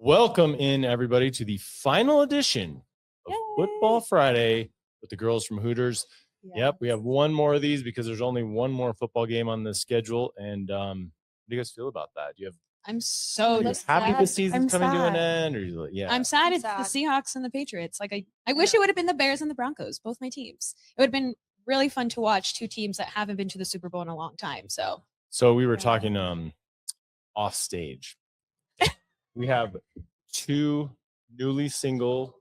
Welcome in, everybody, to the final edition of Football Friday with the girls from Hooters. Yep, we have one more of these because there's only one more football game on the schedule. And how do you guys feel about that? I'm so happy the season's coming to an end? Or I'm sad it's the Seahawks and the Patriots. Like I wish it would have been the Bears and the Broncos, both my teams. It would have been really fun to watch two teams that haven't been to the Super Bowl in a long time. So we were talking off stage. We have two newly single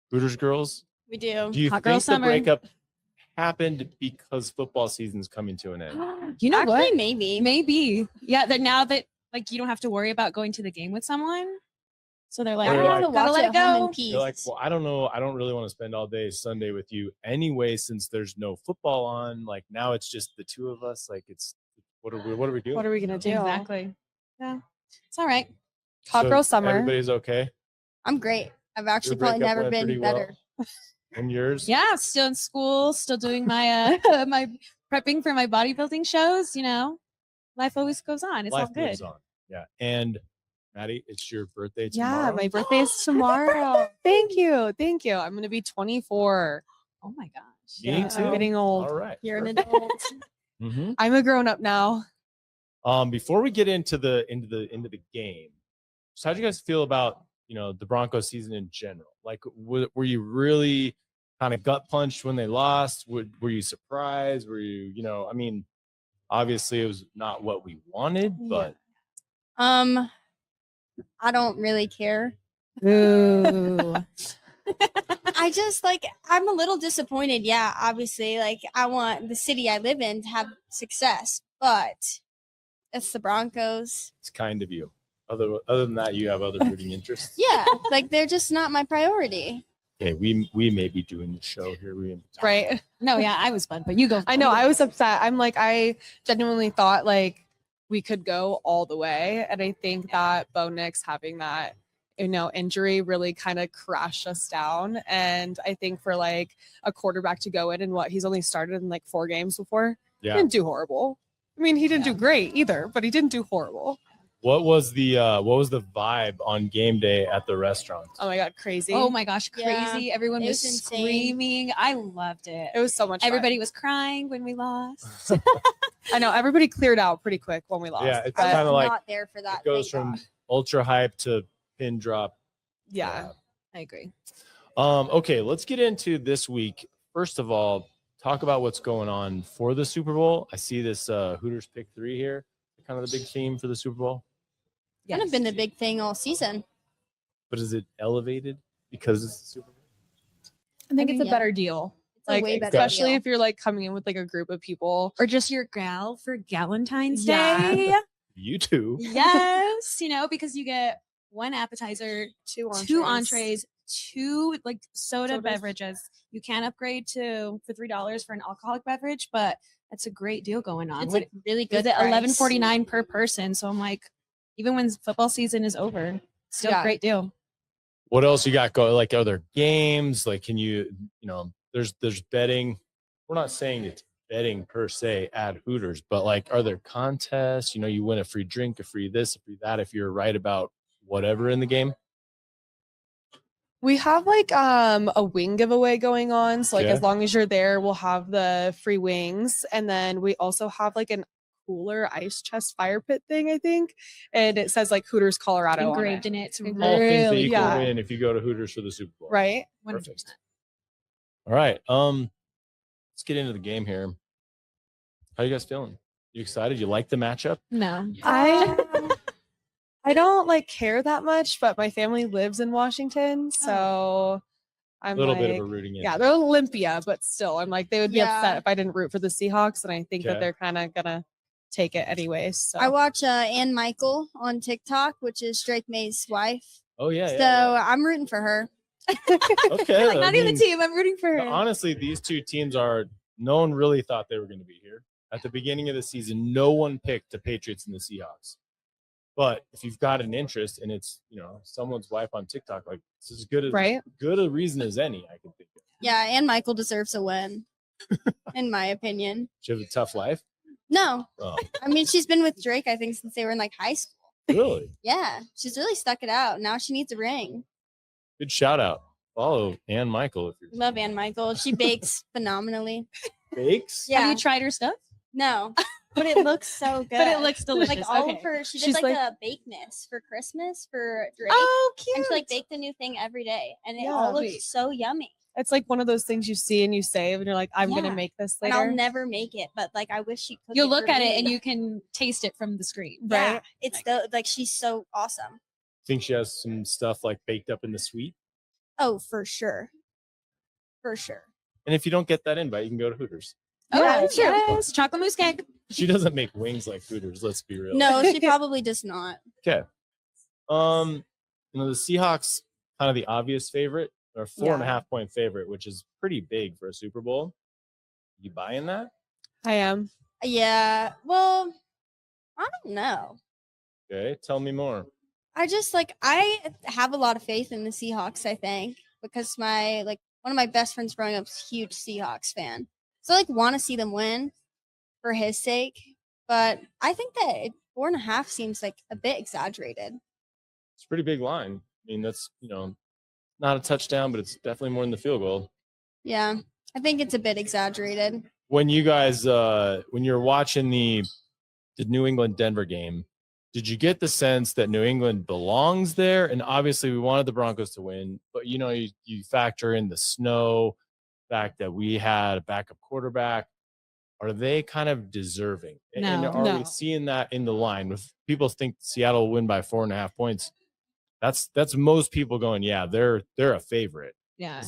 Hooters girls. We do. Do you think the breakup happened because football season's coming to an end? You know Actually, what? Maybe. Yeah, that now that like you don't have to worry about going to the game with someone. So they're like, They're I like, gotta let it go. They're like, well, I don't know. I don't really want to spend all day Sunday with you anyway, since there's no football on. Like now it's just the two of us. Like it's what are we doing? What are we gonna do? Exactly. Yeah. It's all right. Hot girl summer. Everybody's okay. I'm great. I've actually Your probably breakup never went been pretty better. well. And yours? Yeah, still in school, still doing my my prepping for my bodybuilding shows, Life always goes on. It's Life all good. moves on. Yeah. And Maddie, it's your birthday tomorrow. Yeah, my birthday is tomorrow. Thank you. I'm gonna be 24. Oh my gosh. Me too. I'm getting old. All right. You're an adult. Mm-hmm. I'm a grown up now. Before we get into the game, so how do you guys feel about the Broncos season in general? Like, were you really kind of gut punched when they lost? Were you surprised? Were you I mean, obviously it was not what we wanted, but I don't really care. Ooh. I just I'm a little disappointed. Yeah, obviously, I want the city I live in to have success, but it's the Broncos. it's kind of you. Other than that, you have other rooting interests. Yeah, they're just not my priority. Okay, we may be doing the show here. Right. No, yeah, I was fun, but you go. I know. I was upset. I genuinely thought we could go all the way. And I think that Bo Nix having that, injury really kind of crashed us down. And I think for a quarterback to go in and he's only started in 4 games before, he didn't do horrible. I mean, he didn't do great either, but he didn't do horrible. What was the vibe on game day at the restaurant? Oh my God, crazy. Oh my gosh, crazy. Yeah, Everyone it was was insane. screaming. I loved it. It was so much fun. Everybody was crying when we lost. I know. Everybody cleared out pretty quick when we lost. Yeah, it's I kind of was like not there for that. it goes from ultra hype to pin drop. Yeah. I agree. Okay, let's get into this week. First of all, talk about what's going on for the Super Bowl. I see this Hooters Pick 3 here. Kind of the big theme for the Super Bowl. Kind of been the big thing all season. But is it elevated because it's the Super Bowl? I think it's a Yeah. better deal. It's a way better Especially deal. if you're coming in with a group of people. Or just your gal for Galentine's Yeah. Day. You too. Yes, because you get 1 appetizer, 2 2 entrees, 2 soda Sodas. beverages. You can upgrade for $3 for an alcoholic beverage, but that's a great deal going on. It's a really good Good at price. $11.49 per person. So I'm like, even when football season is over, still a Yeah. great deal. What else you got going? Are there games? Can you there's betting. We're not saying it's betting per se at Hooters, but are there contests? You win a free drink, a free this, a free that if you're right about whatever in the game. We have a wing giveaway going on. So Okay. as long as you're there, we'll have the free wings. And then we also have an cooler ice chest fire pit thing, I think. And it says Hooters Colorado Engraved on it. in it. It's All things that really you yeah. can win if you go to Hooters for the Super Bowl. Right? Perfect. All right. Let's get into the game here. How you guys feeling? You excited? You like the matchup? No. I don't care that much, but my family lives in Washington, so I'm A little bit of a rooting yeah, interest. they're Olympia, but still, I'm they would be Yeah. upset if I didn't root for the Seahawks, and I think Okay. that they're kind of gonna take it anyways. So I watch Ann Michael on TikTok, which is Drake May's wife. Oh yeah. So yeah. I'm rooting for her. Okay. I not even mean, the team. I'm rooting for her. honestly, these two teams no one really thought they were going to be here. At the beginning of the season, no one picked the Patriots and the Seahawks. But if you've got an interest and it's, someone's wife on TikTok, it's as good a reason as any I can think of. Yeah, Ann Michael deserves a win, in my opinion. She has a tough life. No, Oh, I mean she's been with Drake, I think, since they were in high school. Really? Yeah, she's really stuck it out. Now she needs a ring. Good shout out. Follow Ann Michael if you're Love Ann Michael. She bakes phenomenally. bakes. Yeah. Have you tried her stuff? No, but it looks so good. But it looks delicious. Like all Okay. of her, she did She's like, like- a bake miss for Christmas for Drake. Oh, cute. And she like baked a new thing every day, and it Yeah. all Wait. looks so yummy. It's like one of those things you see and you save, and you're like, I'm Yeah. gonna make this And later. I'll never make it, but like I wish she could. You'll look at it and you can taste it from the screen. yeah, Right? it's the like she's so awesome. Think she has some stuff like baked up in the suite. Oh, for sure, for sure. And if you don't get that invite, you can go to Hooters. Oh, Yeah, true. yes. Chocolate mousse cake. She doesn't make wings like Hooters. Let's be real. No, she probably does not. Okay. The Seahawks kind of the obvious favorite, or 4.5 point favorite, which is pretty big for a Super Bowl. You buying that? I am. Yeah. Well, I don't know. Okay, tell me more. I just like I have a lot of faith in the Seahawks, I think, because my one of my best friends growing up is a huge Seahawks fan. So I want to see them win for his sake. But I think that 4.5 seems like a bit exaggerated. It's a pretty big line. I mean, that's not a touchdown, but it's definitely more than the field goal. Yeah. I think it's a bit exaggerated. When you guys when you're watching the New England Denver game, did you get the sense that New England belongs there? And obviously we wanted the Broncos to win, but you factor in the snow, fact that we had a backup quarterback. Are they kind of deserving? And are we seeing that in the line? If people think Seattle will win by 4.5 points, that's most people going, yeah, they're a favorite. Yeah.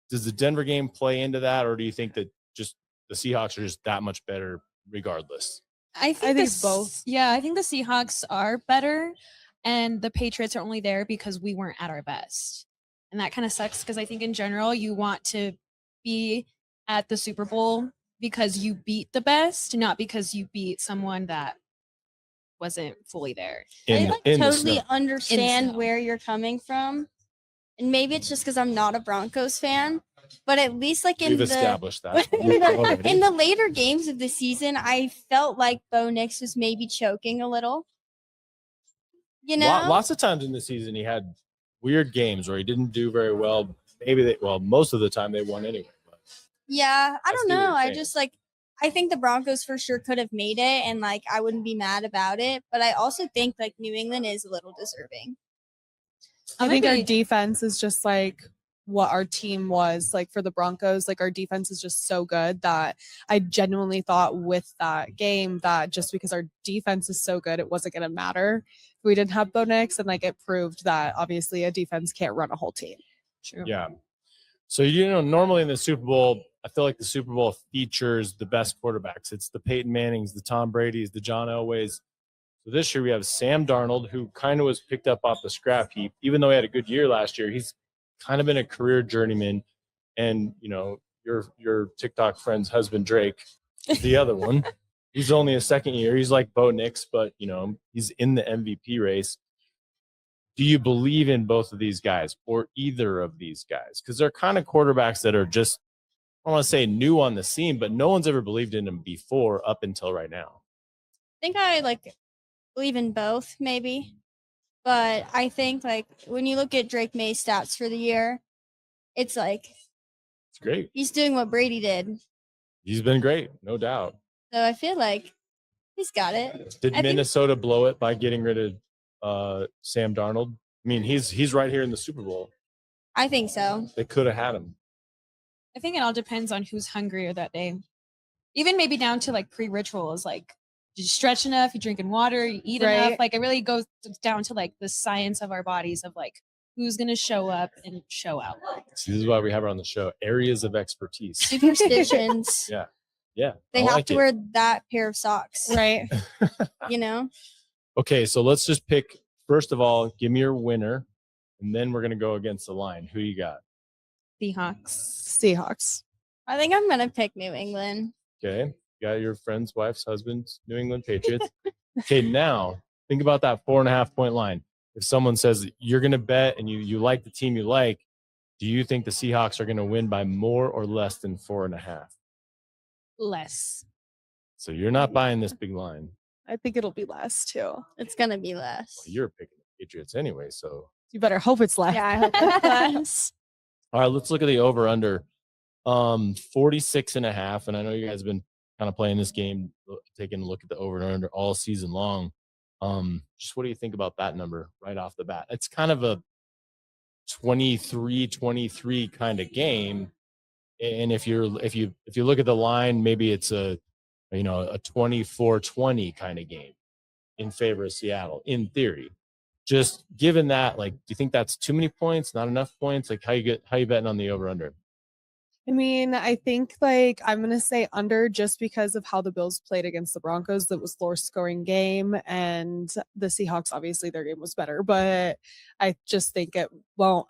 Does the Denver game play into that, or do you think that just the Seahawks are just that much better regardless? I think it's both. Yeah, I think the Seahawks are better, and the Patriots are only there because we weren't at our best. And that kind of sucks because I think in general you want to be at the Super Bowl because you beat the best, not because you beat someone that wasn't fully there. I in the totally snow. understand snow. where you're coming from. And maybe it's just because I'm not a Broncos fan. But at least We've established that already. in the later games of the season, I felt like Bo Nix was maybe choking a little. Lots of times in the season he had weird games where he didn't do very well. Most of the time they won anyway. But Yeah, I don't see what know. you're I saying. just I think the Broncos for sure could have made it, and I wouldn't be mad about it. But I also think New England is a little deserving. I think our defense is just like what our team was like for the Broncos. Like our defense is just so good that I genuinely thought with that game that just because our defense is so good, it wasn't going to matter if we didn't have Bo Nix, and it proved that obviously a defense can't run a whole team. True. yeah. So normally in the Super Bowl, I feel like the Super Bowl features the best quarterbacks. It's the Peyton Mannings, the Tom Brady's, the John Elways. So this year we have Sam Darnold, who kind of was picked up off the scrap heap. Even though he had a good year last year, he's kind of been a career journeyman. And your TikTok friend's husband Drake is the other one. He's only a second year. He's like Bo Nix, but he's in the MVP race. Do you believe in both of these guys or either of these guys? Because they're kind of quarterbacks that are just, I don't want to say new on the scene, but no one's ever believed in them before up until right now. I think I believe in both, maybe. But I think when you look at Drake May's stats for the year, it's It's great. he's doing what Brady did. He's been great, no doubt. So I feel like he's got it. Did I think- Minnesota blow it by getting rid of Sam Darnold? I mean, he's right here in the Super Bowl. I think so. They could have had him. I think it all depends on who's hungrier that day. Even maybe down to pre-rituals, did you stretch enough? You drinking water? You eat enough? It really goes down to the science of our bodies of who's gonna show up and show out. See, this is why we have her on the show. Areas of expertise. Superstitions. Yeah. They I have like to it. wear that pair of socks. Right. Okay, so let's just pick. First of all, give me your winner, and then we're gonna go against the line. Who you got? Seahawks. I think I'm gonna pick New England. Okay, you got your friend's wife's husband's New England Patriots. Okay, now think about that 4.5 point line. If someone says you're gonna bet and you like the team you like, do you think the Seahawks are gonna win by more or less than 4.5? Less. So you're not buying this big line. I think it'll be less too. It's gonna be less. Well, you're picking the Patriots anyway, so. You better hope it's less. Yeah, I hope it's less. All right, let's look at the over under. 46.5. And I know you guys have been kind of playing this game, taking a look at the over and under all season long. Just what do you think about that number right off the bat? It's kind of a 23-23 kind of game. And if you look at the line, maybe it's a 24-20 kind of game in favor of Seattle, in theory. Just given that, like, do you think that's too many points, not enough points? Like, how you betting on the over under? I mean, I think like I'm gonna say under just because of how the Bills played against the Broncos. That was lower scoring game, and the Seahawks obviously their game was better, but I just think I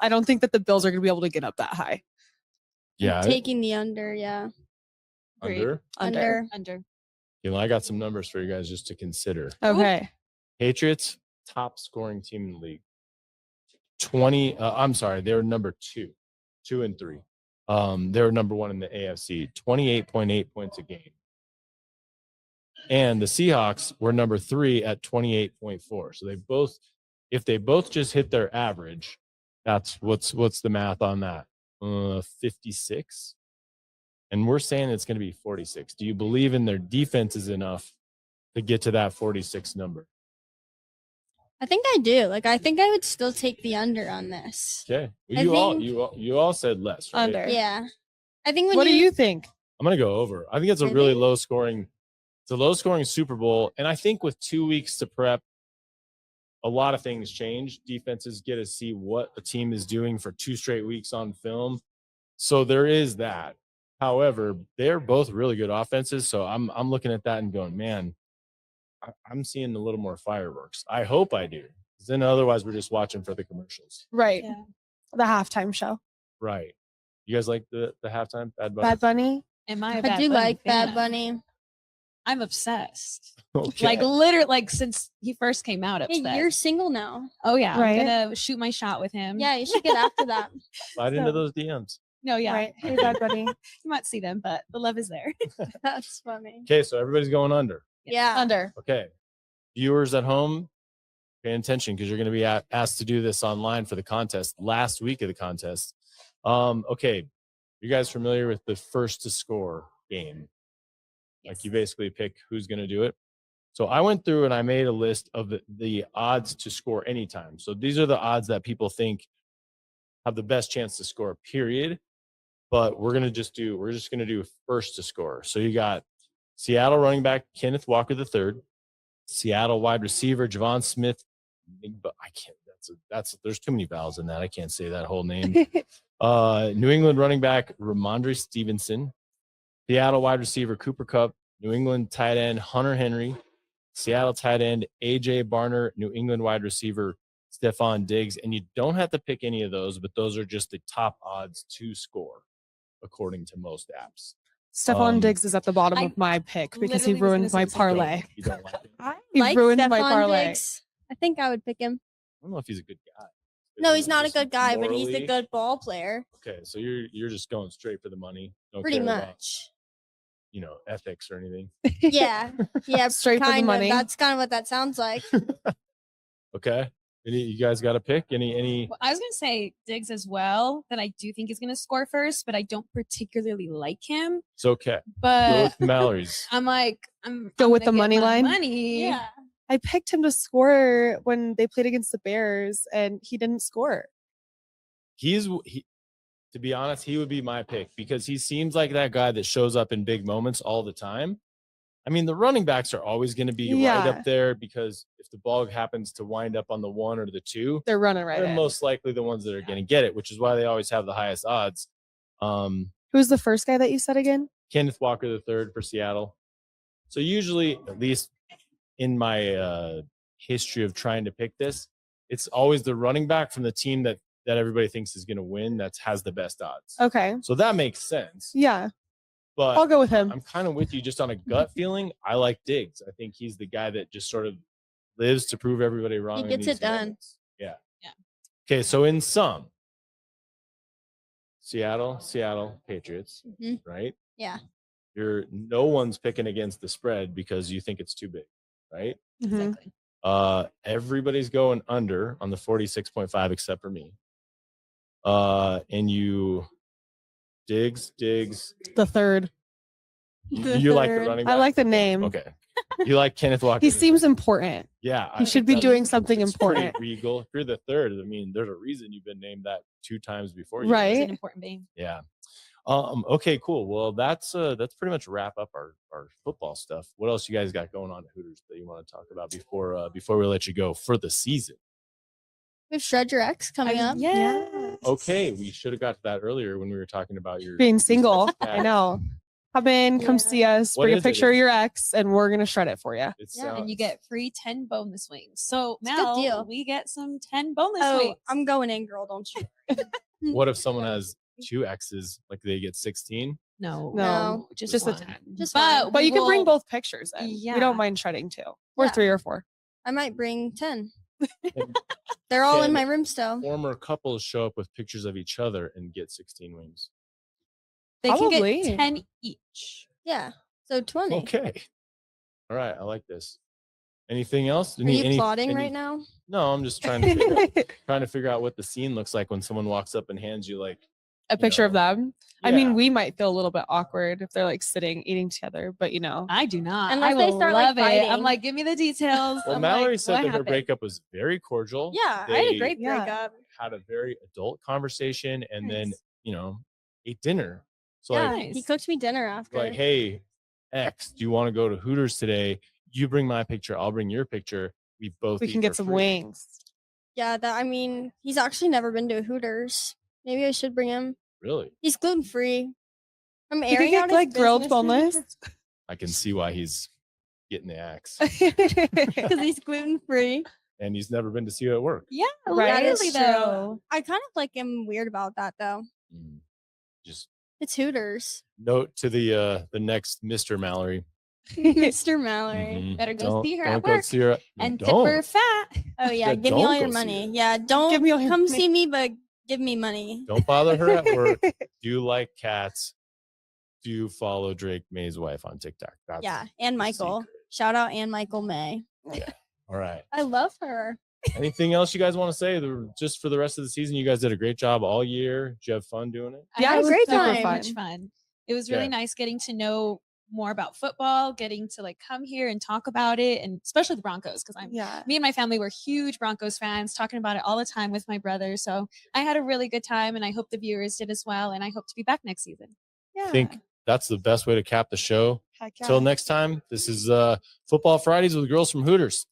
don't think that the Bills are gonna be able to get up that high. Yeah, Taking the under, yeah. under. Under. I got some numbers for you guys just to consider. Okay. Patriots, top scoring team in the league. They're number 2 and 3. They were number 1 in the AFC, 28.8 points a game. And the Seahawks were number 3 at 28.4. So if they both just hit their average, that's what's the math on that? 56. And we're saying it's going to be 46. Do you believe in their defense is enough to get to that 46 number? I think I do. Like, I think I would still take the under on this. Okay. I think- You all said less, right? Under. Yeah. I think when What do you think? I'm going to go over. I think it's a Really? really low scoring Super Bowl. And I think with 2 weeks to prep, a lot of things change. Defenses get to see what a team is doing for 2 straight weeks on film. So there is that. However, they're both really good offenses. So I'm looking at that and going, man, I'm seeing a little more fireworks. I hope I do. 'Cause then otherwise we're just watching for the commercials. Right. Yeah. The halftime show. Right. You guys like the halftime Bad Bunny? Bad Bunny. Am I a I Bad do Bunny like fan? Bad Bunny. I'm obsessed. Okay. Like literally, like since he first came out, Hey, obsessed. you're single now. Oh yeah, Right. I'm gonna shoot my shot with him. Yeah, you should get after that. Slide into those DMs. No, yeah. Right. Hey, Bad Bunny. You might see them, but the love is there. That's funny. Okay, so everybody's going under. Yeah. Under. Okay. Viewers at home, pay attention because you're going to be asked to do this online for the contest, last week of the contest. Okay. You guys familiar with the first to score game? Like you basically pick who's going to do it. So I went through and I made a list of the odds to score anytime. So these are the odds that people think have the best chance to score, period. But we're just going to do first to score. So you got Seattle running back Kenneth Walker III, Seattle wide receiver Javon Smith. But I can't. There's too many vowels in that. I can't say that whole name. New England running back Ramondre Stevenson, Seattle wide receiver Cooper Kupp, New England tight end Hunter Henry, Seattle tight end AJ Barner, New England wide receiver Stephon Diggs. And you don't have to pick any of those, but those are just the top odds to score according to most apps. Stephon Diggs is at the bottom I of my pick because he literally was ruined my gonna say parlay. You don't like it? I He like ruined my Stephon parlay. Diggs. I think I would pick him. I don't know if he's a good guy. No, he's not a good guy, but he's a Morally- good ball player. Okay, so you're just going straight for the money. Don't Pretty care about, much. ethics or anything. Yeah. Yeah. Straight for the kind of. money. That's kind of what that sounds like. Okay. You guys got to pick any? Well, I was gonna say Diggs as well, that I do think he's gonna score first, but I don't particularly like him. It's okay. Go But with Mallory's. I'm Go with gonna the get money my line? Money. Yeah. I picked him to score when they played against the Bears, and he didn't score. To be honest, he would be my pick because he seems like that guy that shows up in big moments all the time. I mean, the running backs are always going to be right Yeah. up there because if the ball happens to wind up on the 1 or the 2, They're running right they're in. most likely the ones that are going to get it, which is why they always have the highest odds. Who's the first guy that you said again? Kenneth Walker III for Seattle. So usually, at least in my history of trying to pick this, it's always the running back from the team that everybody thinks is going to win that has the best odds. Okay. So that makes sense. Yeah, But I'll go with him. I'm kind of with you just on a gut feeling. I like Diggs. I think he's the guy that just sort of lives to prove everybody wrong. He in gets these it done. moments. Yeah. Yeah. Okay, so in sum, Seattle, Patriots, Mhm. right? Yeah. No one's picking against the spread because you think it's too big. right? Mhm. Exactly. Everybody's going under on the 46.5 except for me. And you Diggs. The third. You like the third. running I back? like the name. Okay. You like Kenneth Walker. He seems important. Yeah. He should be doing something it's pretty important. regal. If you're the third, I mean, there's a reason you've been named that 2 times before. It's Right. an important game. Yeah. Okay, cool. Well, that's pretty much wrap up our football stuff. What else you guys got going on at Hooters that you want to talk about before we let you go for the season? We have Shred Your X coming up. Yeah. Okay, we should have got to that earlier when we were talking about your Being single. Yeah. I know. Come in, come Yeah. see us, What bring a is it? picture of your ex, and we're gonna shred it for you. It's Yeah, And you get free 10 boneless wings. So It's a good now deal. we get some 10 boneless Oh, wings. I'm going in, girl. Don't you? what if someone has 2 X's, like they get 16? No, No, just a one. 10. Just But one. But you can bring will- both pictures in. We Yeah. don't mind shredding too. Or Yeah. 3 or 4. I might bring 10. And They're all in Can- my room still. former couples show up with pictures of each other and get 16 wings. They can Probably. get 10 each. Yeah. So 20. Okay. All right, I like this. Anything else? Are you plotting right now? No, I'm just trying to figure out what the scene looks like when someone walks up and hands you like A picture of know. them. I Yeah. mean, we might feel a little bit awkward if they're like sitting eating together, but you know. I do not. Unless I they will start, like, love it. I'm fighting. like, give me the details. Well, I'm Mallory like, said what that her happened? breakup was very cordial. Yeah, I had They a great Yeah. breakup. had a very adult conversation and then, Nice. ate dinner. So Yeah, like, he Nice. cooked me dinner after. like, hey, X, do you want to go to Hooters today? You bring my picture, I'll bring your picture. We both We eat can for get some free. wings. Yeah, he's actually never been to a Hooters. Maybe I should bring him. Really? He's gluten free. I'm We could airing get out like his grilled business boneless. I can see why he's getting the axe. because he's gluten free. And he's never been to see you at work. Yeah, Right. That is literally true. though. I kind of like am weird about that though. Mm. Just It's Hooters. note to the next Mr. Mallory. Mr. Mallory. Mhm. Better go Don't- see her don't at go work see her at- and tip don't. her fat. Oh yeah, Yeah, give me all don't your go see money. her. Yeah, don't Give me all your come money. see me, but give me money. Don't bother her at work. Do you like cats? Do you follow Drake May's wife on TikTok? That's Yeah, and the Michael. secret. Shout out and Michael May. All right. I love her. Anything else you guys want to say? Just for the rest of the season, you guys did a great job all year. Did you have fun doing it? Yeah, I it had was great so time. much fun. It was really Yeah. nice getting to know more about football, getting to like come here and talk about it, and especially the Broncos because Yeah. me and my family were huge Broncos fans, talking about it all the time with my brother. So I had a really good time, and I hope the viewers did as well. And I hope to be back next season. Yeah. I think that's the best way to cap the show. Heck yeah. Till next time, this is Football Fridays with Girls from Hooters.